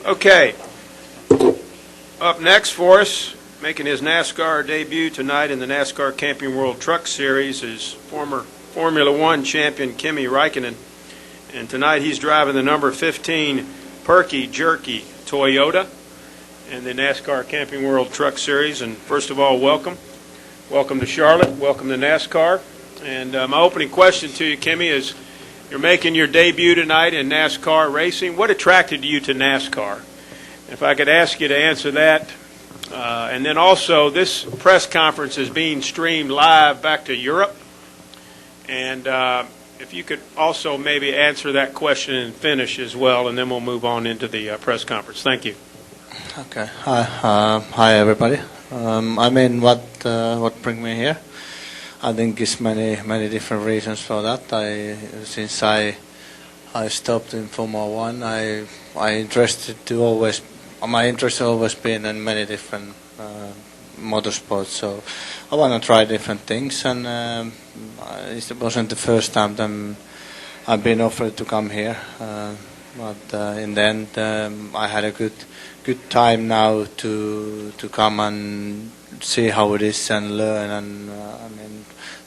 Okay, up next for us, making his NASCAR debut tonight in the NASCAR Camping World Truck Series, is former Formula One champion Kimi Raikkonen. And tonight he's driving the number 15 Perky Jerky Toyota in the NASCAR Camping World Truck Series. And first of all, welcome. Welcome to Charlotte. Welcome to NASCAR. And my opening question to you, Kimi, is you're making your debut tonight in NASCAR racing. What attracted you to NASCAR? If I could ask you to answer that. And then also, this press conference is being streamed live back to Europe. And if you could also maybe answer that question in Finnish as well, and then we'll move on into the press conference. Thank you. Okay. Hi everybody. I mean, what bring me here? I think it's many different reasons for that. Since I stopped in Formula One, my interest has always been in many different motorsports. So I want to try different things, and it wasn't the first time that I've been offered to come here. But in the end, I had a good time now to come and see how it is and learn and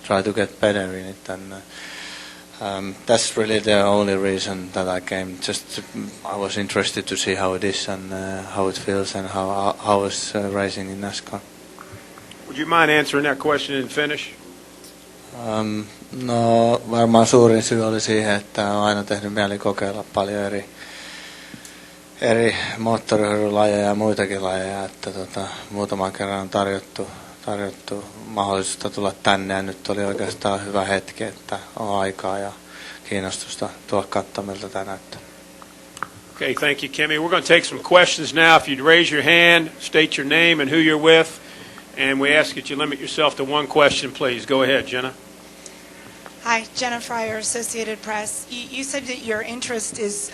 try to get better in it. And that's really the only reason that I came. I was interested to see how it is and how it feels and how it's racing in NASCAR. Would you mind answering that question in Finnish? No, varmaan suurin syy oli siihen, että on aina tehnyt mieli kokeilla paljon eri moottorihyrulajeja ja muitakin lajeja, että muutaman kerran on tarjottu mahdollisuutta tulla tänne, ja nyt oli oikeastaan hyvä hetki, että on aikaa ja kiinnostusta tuolla katsoa, miltä tämä näyttää. Okay, thank you, Kimi. We're going to take some questions now. If you'd raise your hand, state your name and who you're with, and we ask that you limit yourself to one question, please. Go ahead, Jenna. Hi, Jenna Fryer, Associated Press. You said that your interest is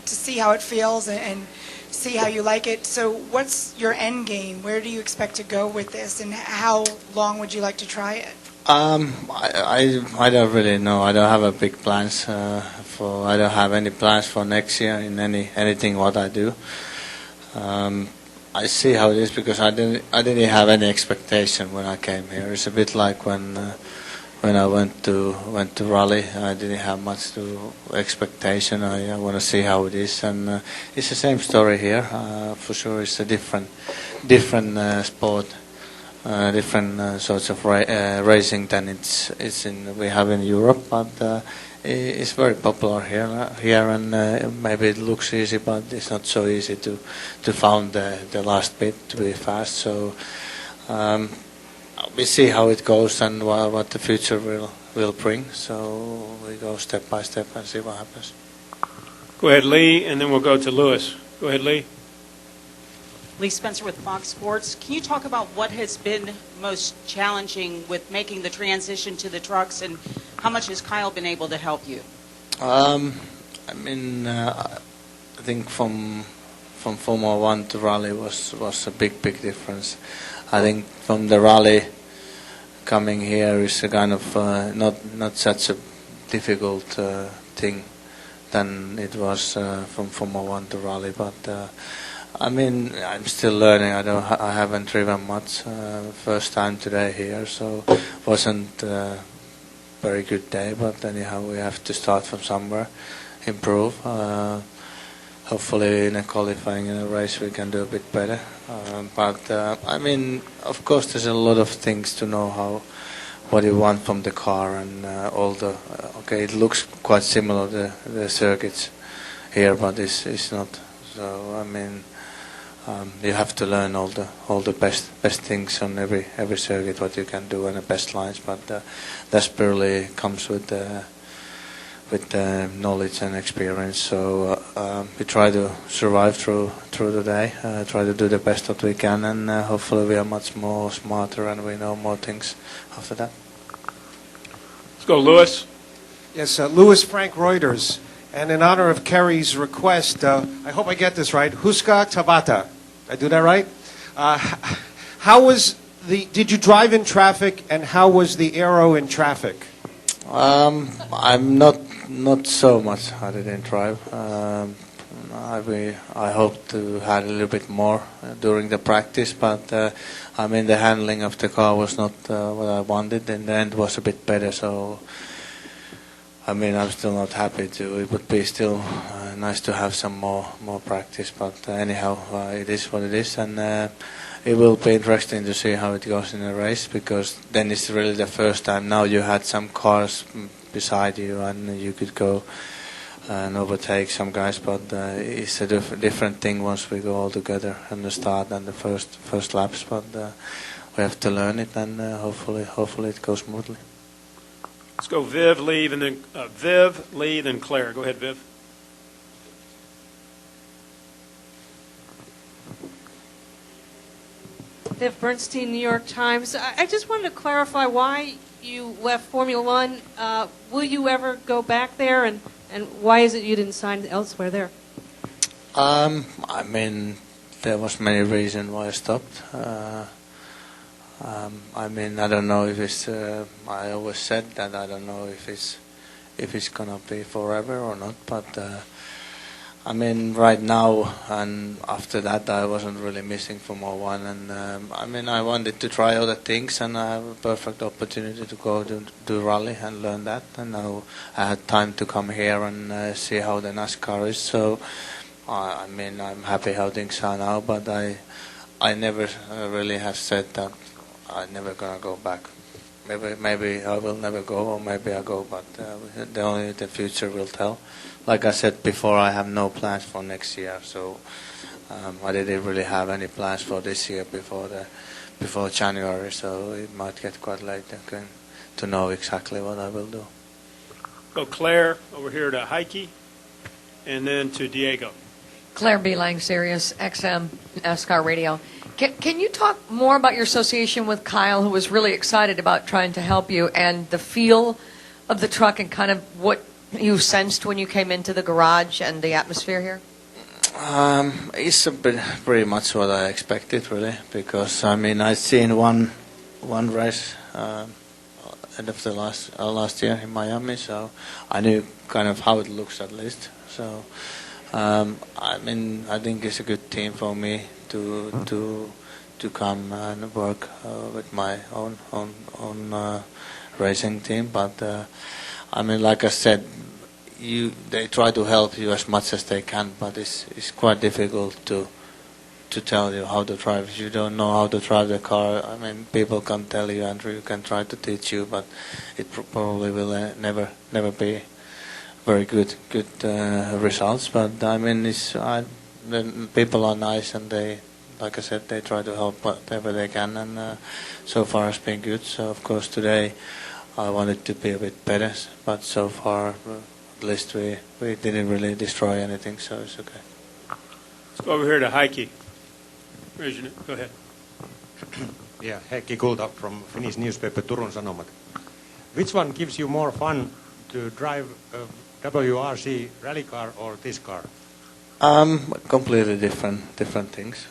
to see how it feels and see how you like it. So what's your end game? Where do you expect to go with this, and how long would you like to try it? I don't really know. I don't have a big plans I don't have any plans for next year in anything what I do. I see how it is because I didn't have any expectation when I came here. It's a bit like when I went to rally, I didn't have much expectation. I want to see how it is, and it's the same story here. For sure, it's a different sport, different sorts of racing than we have in Europe. But it's very popular here, and maybe it looks easy, but it's not so easy to find the last bit to be fast. So. We see how it goes and what the future will bring. So we go step by step and see what happens. Go ahead, Lee, and then we'll go to Lewis. Go ahead, Lee. Lee Spencer with Fox Sports. Can you talk about what has been most challenging with making the transition to the trucks, and how much has Kyle been able to help you? I think from Formula One to rally was a big difference. I think from the rally coming here is a kind of not such a difficult thing than it was from Formula One to rally. But I'm still learning. I haven't driven much. First time today here, so wasn't a very good day. But anyhow, we have to start from somewhere, improve. Hopefully in a qualifying in a race we can do a bit better. Of course there's a lot of things to know what you want from the car and it looks quite similar to the circuits here, but it's not. So you have to learn all the best things on every circuit what you can do and the best lines, but that purely comes with the knowledge and experience. So we try to survive through the day, try to do the best that we can, and hopefully we are much more smarter and we know more things after that. Let's go, Lewis. Yes, Lewis Frank Reuters. And in honor of Kerry's request, I hope I get this right, Huska Tabata. Did I do that right? Did you drive in traffic, and how was the aero in traffic? I'm not so much. I didn't drive. I hope to have a little bit more during the practice, but I mean the handling of the car was not what I wanted. In the end, was a bit better. So I mean I'm still not happy. It would be still nice to have some more practice. But anyhow, it is what it is, and it will be interesting to see how it goes in a race, because then it's really the first time. Now you had some cars beside you, and you could go and overtake some guys, but it's a different thing once we go all together in the start and the first laps. But we have to learn it, and hopefully it goes smoothly. Let's go Viv, Lee, then Claire. Go ahead, Viv. Viv Bernstein, New York Times. I just wanted to clarify why you left Formula One. Will you ever go back there, and why is it you didn't sign elsewhere there? I mean, there was many reasons why I stopped. I mean, I don't know if it's. I always said that I don't know if it's gonna be forever or not. But I mean, right now and after that, I wasn't really missing Formula One, and I mean, I wanted to try other things, and I have a perfect opportunity to go to do rally and learn that. And now I had time to come here and see how the NASCAR is. So I mean, I'm happy how things are now, but I never really have said that I'm never gonna go back. Maybe I will never go, or maybe I go, but only the future will tell. Like I said before, I have no plans for next year, so I didn't really have any plans for this year before January, so it might get quite late to know exactly what I will do. Go Claire over here to Heike, and then to Diego. Claire B. Lang, Sirius XM NASCAR Radio. Can you talk more about your association with Kyle, who was really excited about trying to help you, and the feel of the truck and kind of what you sensed when you came into the garage and the atmosphere here? It's a bit pretty much what I expected, really, because I mean I'd seen one race end of the last year in Miami, so I knew kind of how it looks at least. So I mean I think it's a good team for me to come and work with my own racing team, but I mean, like I said, they try to help you as much as they can, but it's quite difficult to tell you how to drive. If you don't know how to drive the car, I mean, people can tell you, Andrew, you can try to teach you, but it probably will never be very good results. But I mean, the people are nice, and they, like I said, they try to help whatever they can, and so far it's been good. So of course today I wanted to be a bit better, but so far at least we didn't really destroy anything, so it's okay. Let's go over here to Heikki. Go ahead. Yeah, Heikki Kulta from Finnish newspaper Turun Sanomat. Which one gives you more fun to drive a WRC rally car or this car? Completely different things.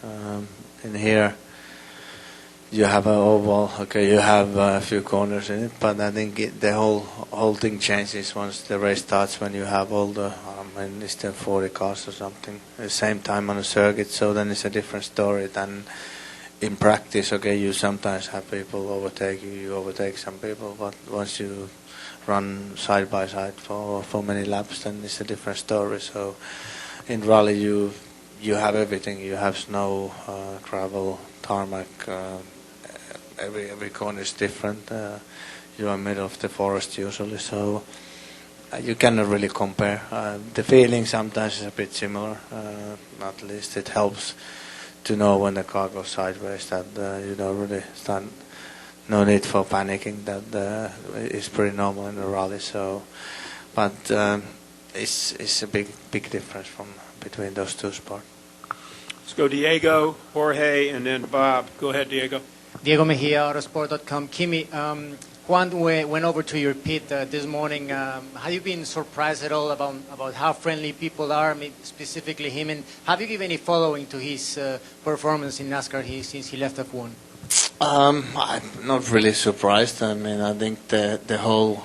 In here you have an oval, okay, you have a few corners in it, but I think the whole thing changes once the race starts, when you have all the, it's the 40 cars or something at the same time on a circuit, so then it's a different story than in practice. Okay, you sometimes have people overtake you overtake some people, but once you run side by side for many laps, then it's a different story. So in rally you have everything. You have snow, gravel, tarmac, every corner is different. You are middle of the forest usually, so you cannot really compare. The feeling sometimes is a bit similar. At least it helps to know when the car goes sideways that you don't really start. No need for panicking. That is pretty normal in the rally. So, but it's a big difference between those two sports. Let's go Diego, Jorge, and then Bob. Go ahead, Diego. Diego Mejia, Autosport.com. Kimi, Juan went over to your pit this morning. Have you been surprised at all about how friendly people are, specifically him? And have you given any following to his performance in NASCAR since he left F1? I'm not really surprised. I mean, I think the whole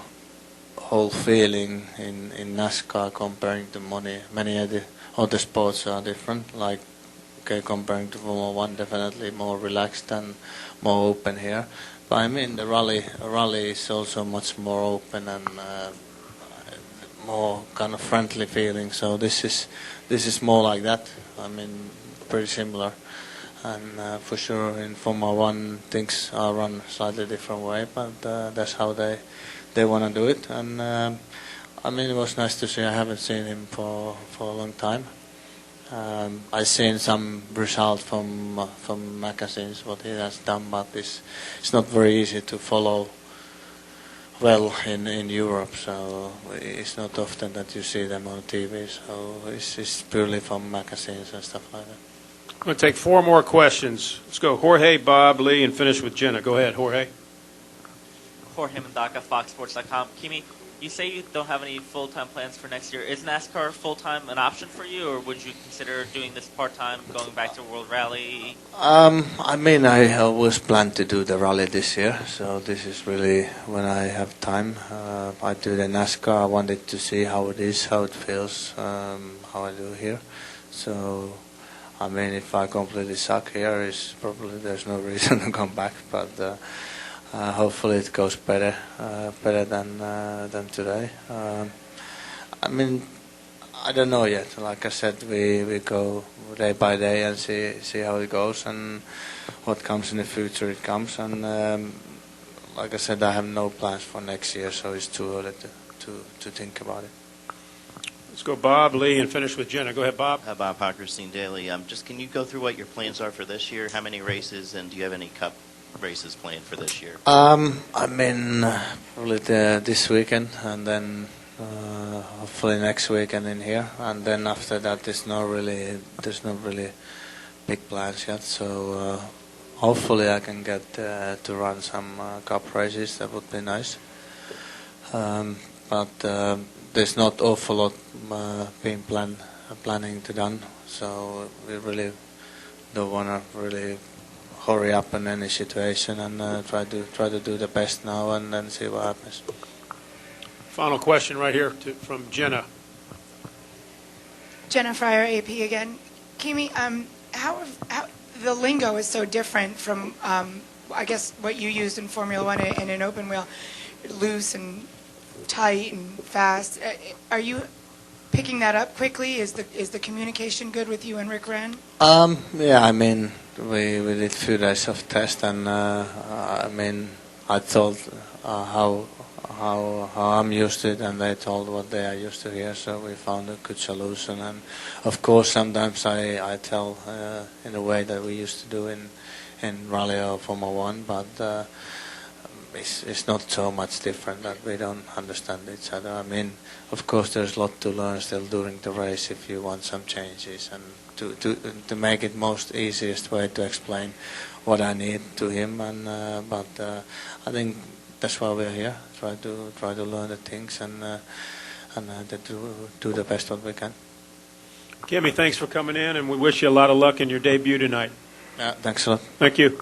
whole feeling in NASCAR comparing to many other sports are different. Like, okay, comparing to Formula One, definitely more relaxed and more open here. But I mean, the rally is also much more open and more kind of friendly feeling. So this is more like that. I mean, pretty similar. And for sure, in Formula One, things are run slightly different way, but that's how they want to do it. And I mean, it was nice to see. I haven't seen him for a long time. I've seen some results from magazines what he has done, but it's not very easy to follow well in Europe. So it's not often that you see them on TV. So it's purely from magazines and stuff like that. I'm going to take 4 more questions. Let's go Jorge, Bob, Lee, and finish with Jenna. Go ahead, Jorge. Jorge Mendaca, FoxSports.com. Kimi, you say you don't have any full-time plans for next year. Is NASCAR full-time an option for you, or would you consider doing this part-time, going back to World Rally? I mean, I always planned to do the rally this year, so this is really when I have time. I do the NASCAR. I wanted to see how it is, how it feels, how I do here. So, I mean, if I completely suck here, there's no reason to come back. But hopefully it goes better than today. I mean, I don't know yet. Like I said, we go day by day and see how it goes, and what comes in the future it comes. And like I said, I have no plans for next year, so it's too early to think about it. Let's go Bob, Lee, and finish with Jenna. Go ahead, Bob. Bob Hockerstein Daily. Just can you go through what your plans are for this year? How many races, and do you have any Cup races planned for this year? I mean, probably this weekend, and then hopefully next weekend in here, and then after that, there's not really big plans yet. So hopefully I can get to run some Cup races. That would be nice. But there's not awful lot being planning to done. So we really don't want to really hurry up in any situation, and try to do the best now and then see what happens. Final question right here from Jenna. Jenna Fryer, AP again. Kimi, how the lingo is so different from, I guess, what you used in Formula One and in open wheel, loose and tight and fast. Are you picking that up quickly? Is the communication good with you and Rick Wren? Yeah, I mean, we did a few days of test, and I mean, I told how I'm used to it, and they told what they are used to here, so we found a good solution. And of course, sometimes I tell in a way that we used to do in Rally or Formula One, but it's not so much different that we don't understand each other. I mean, of course, there's a lot to learn still during the race if you want some changes, and to make it most easiest way to explain what I need to him. And but I think that's why we're here. Try to learn the things and do the best what we can. Kimi, thanks for coming in, and we wish you a lot of luck in your debut tonight. Thanks a lot. Thank you.